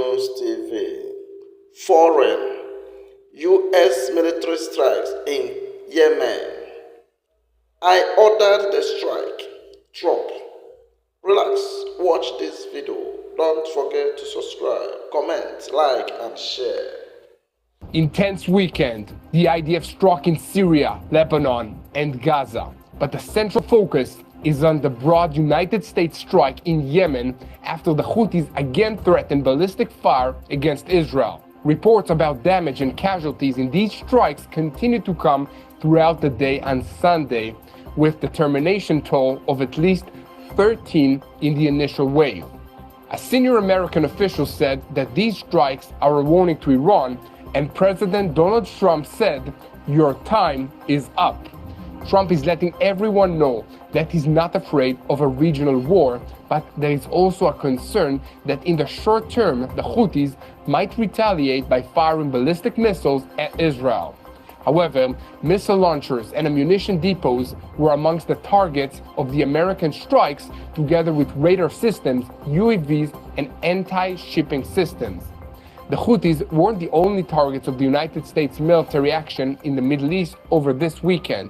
News TV. Foreign U.S. military strikes in Yemen. I ordered the strike. Trump. Relax, watch this video. Don't forget to subscribe, comment, like, and share. Intense weekend. The IDF struck in Syria, Lebanon, and Gaza. But the central focus is on the broad United States strike in Yemen after the Houthis again threatened ballistic fire against Israel. Reports about damage and casualties in these strikes continue to come throughout the day on Sunday, with the termination toll of at least 13 in the initial wave. A senior American official said that these strikes are a warning to Iran, and President Donald Trump said, "Your time is up." Trump is letting everyone know that he's not afraid of a regional war, but there is also a concern that in the short term, the Houthis might retaliate by firing ballistic missiles at Israel. However, missile launchers and ammunition depots were amongst the targets of the American strikes, together with radar systems, UAVs, and anti-shipping systems. The Houthis weren't the only targets of the United States military action in the Middle East over this weekend.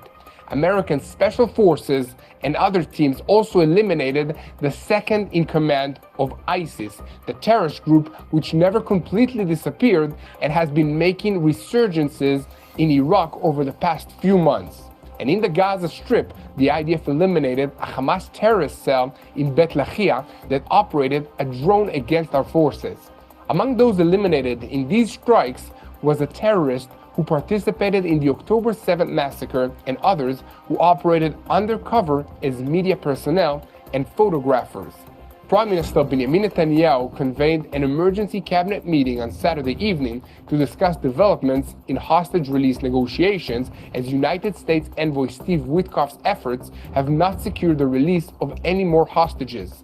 American special forces and other teams also eliminated the second-in-command of ISIS, the terrorist group which never completely disappeared and has been making resurgences in Iraq over the past few months. And in the Gaza Strip, the IDF eliminated a Hamas terrorist cell in Beit Lahia that operated a drone against our forces. Among those eliminated in these strikes was a terrorist who participated in the October 7th massacre and others who operated undercover as media personnel and photographers. Prime Minister Benjamin Netanyahu convened an emergency cabinet meeting on Saturday evening to discuss developments in hostage release negotiations, as United States envoy Steve Witkoff's efforts have not secured the release of any more hostages.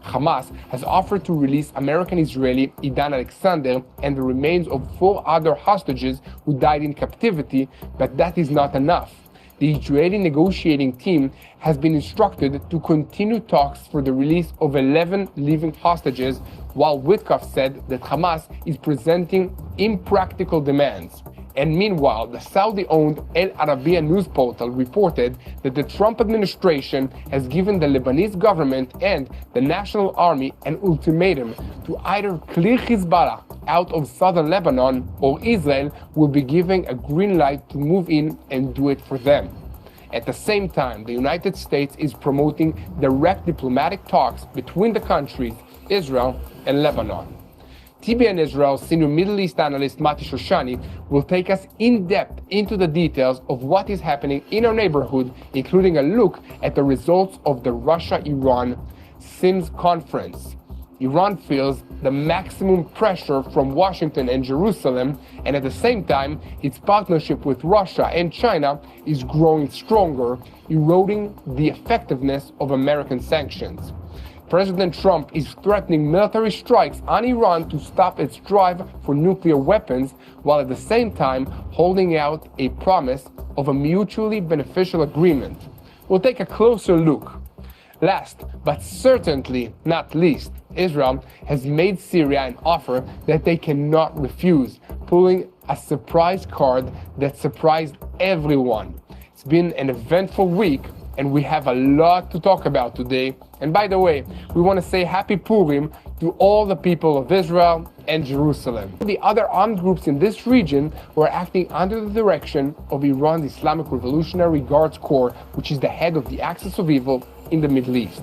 Hamas has offered to release American-Israeli Idan Alexander and the remains of 4 other hostages who died in captivity, but that is not enough. The Israeli negotiating team has been instructed to continue talks for the release of 11 living hostages, while Witkoff said that Hamas is presenting impractical demands. And meanwhile, the Saudi-owned El Arabiya news portal reported that the Trump administration has given the Lebanese government and the National Army an ultimatum to either clear Hezbollah out of southern Lebanon, or Israel will be giving a green light to move in and do it for them. At the same time, the United States is promoting direct diplomatic talks between the countries, Israel and Lebanon. TBN Israel's senior Middle East analyst Mati Shoshani will take us in depth into the details of what is happening in our neighborhood, including a look at the results of the Russia-Iran Sims conference. Iran feels the maximum pressure from Washington and Jerusalem, and at the same time, its partnership with Russia and China is growing stronger, eroding the effectiveness of American sanctions. President Trump is threatening military strikes on Iran to stop its drive for nuclear weapons, while at the same time holding out a promise of a mutually beneficial agreement. We'll take a closer look. Last, but certainly not least, Israel has made Syria an offer that they cannot refuse, pulling a surprise card that surprised everyone. It's been an eventful week, and we have a lot to talk about today. And by the way, we want to say Happy Purim to all the people of Israel and Jerusalem. The other armed groups in this region were acting under the direction of Iran's Islamic Revolutionary Guards Corps, which is the head of the axis of evil in the Middle East.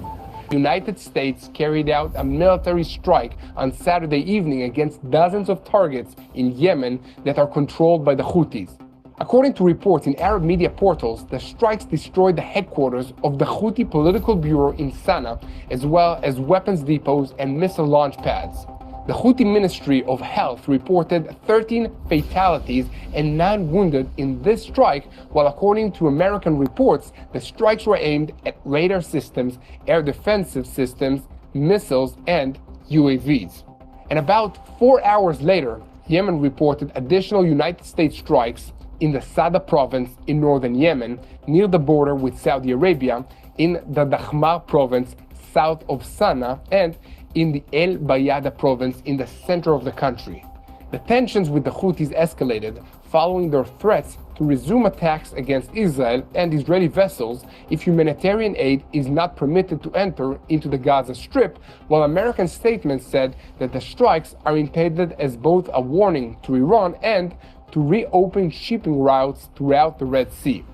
The United States carried out a military strike on Saturday evening against dozens of targets in Yemen that are controlled by the Houthis. According to reports in Arab media portals, the strikes destroyed the headquarters of the Houthi political bureau in Sana'a, as well as weapons depots and missile launch pads. The Houthi Ministry of Health reported 13 fatalities and 9 wounded in this strike, while according to American reports, the strikes were aimed at radar systems, air defensive systems, missiles, and UAVs. And about 4 hours later, Yemen reported additional United States strikes in the Sada province in northern Yemen, near the border with Saudi Arabia, in the Dakhma province south of Sana'a, and in the El Bayada province in the center of the country. The tensions with the Houthis escalated following their threats to resume attacks against Israel and Israeli vessels if humanitarian aid is not permitted to enter into the Gaza Strip, while American statements said that the strikes are intended as both a warning to Iran and to reopen shipping routes throughout the Red Sea.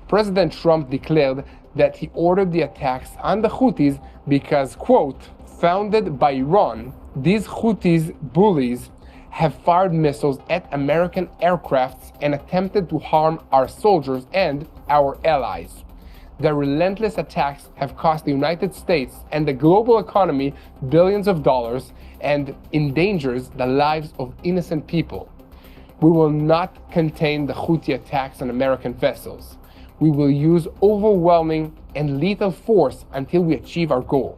President Trump declared that he ordered the attacks on the Houthis because, quote, founded by Iran, these Houthis bullies have fired missiles at American aircrafts and attempted to harm our soldiers and our allies. Their relentless attacks have cost the United States and the global economy billions of dollars and endangers the lives of innocent people. We will not contain the Houthi attacks on American vessels. We will use overwhelming and lethal force until we achieve our goal.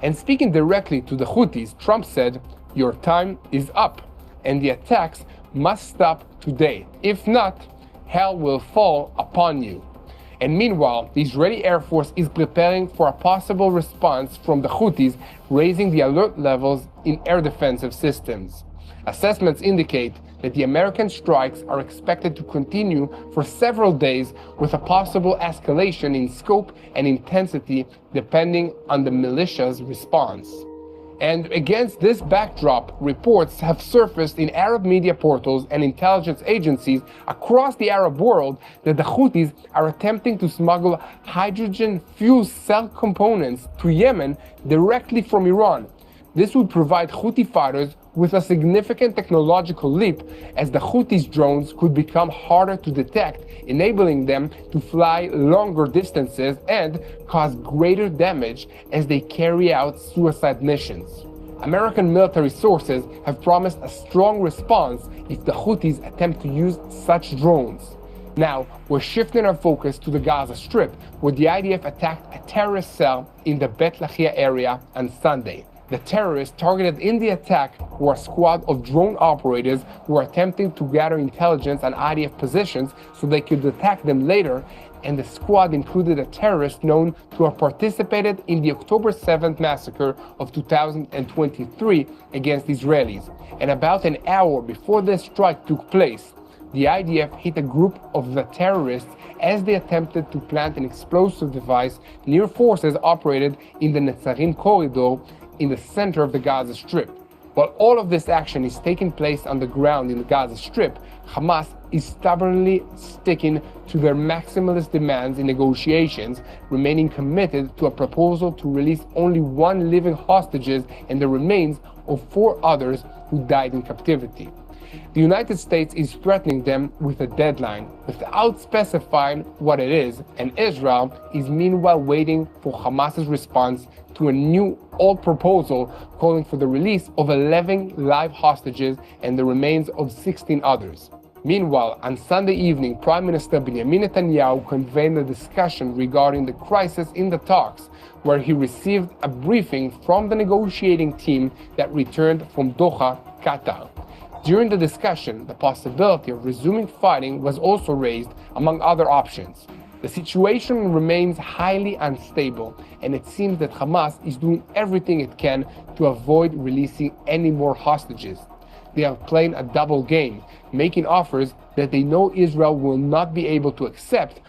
And speaking directly to the Houthis, Trump said, "Your time is up, and the attacks must stop today. If not, hell will fall upon you." And meanwhile, the Israeli Air Force is preparing for a possible response from the Houthis, raising the alert levels in air defensive systems. Assessments indicate that the American strikes are expected to continue for several days, with a possible escalation in scope and intensity depending on the militia's response. And against this backdrop, reports have surfaced in Arab media portals and intelligence agencies across the Arab world that the Houthis are attempting to smuggle hydrogen fuel cell components to Yemen directly from Iran. This would provide Houthi fighters with a significant technological leap, as the Houthis' drones could become harder to detect, enabling them to fly longer distances and cause greater damage as they carry out suicide missions. American military sources have promised a strong response if the Houthis attempt to use such drones. Now, we're shifting our focus to the Gaza Strip, where the IDF attacked a terrorist cell in the Bet Lahia area on Sunday. The terrorists targeted in the attack were a squad of drone operators who were attempting to gather intelligence on IDF positions so they could attack them later, and the squad included a terrorist known to have participated in the October 7th massacre of 2023 against Israelis. And about an hour before this strike took place, the IDF hit a group of the terrorists as they attempted to plant an explosive device near forces operated in the Netzarim corridor in the center of the Gaza Strip. While all of this action is taking place on the ground in the Gaza Strip, Hamas is stubbornly sticking to their maximalist demands in negotiations, remaining committed to a proposal to release only one living hostages and the remains of 4 others who died in captivity. The United States is threatening them with a deadline without specifying what it is, and Israel is meanwhile waiting for Hamas's response to a new old proposal calling for the release of 11 live hostages and the remains of 16 others. Meanwhile, on Sunday evening, Prime Minister Benjamin Netanyahu convened a discussion regarding the crisis in the talks, where he received a briefing from the negotiating team that returned from Doha, Qatar. During the discussion, the possibility of resuming fighting was also raised, among other options. The situation remains highly unstable, and it seems that Hamas is doing everything it can to avoid releasing any more hostages. They are playing a double game, making offers that they know Israel will not be able to accept,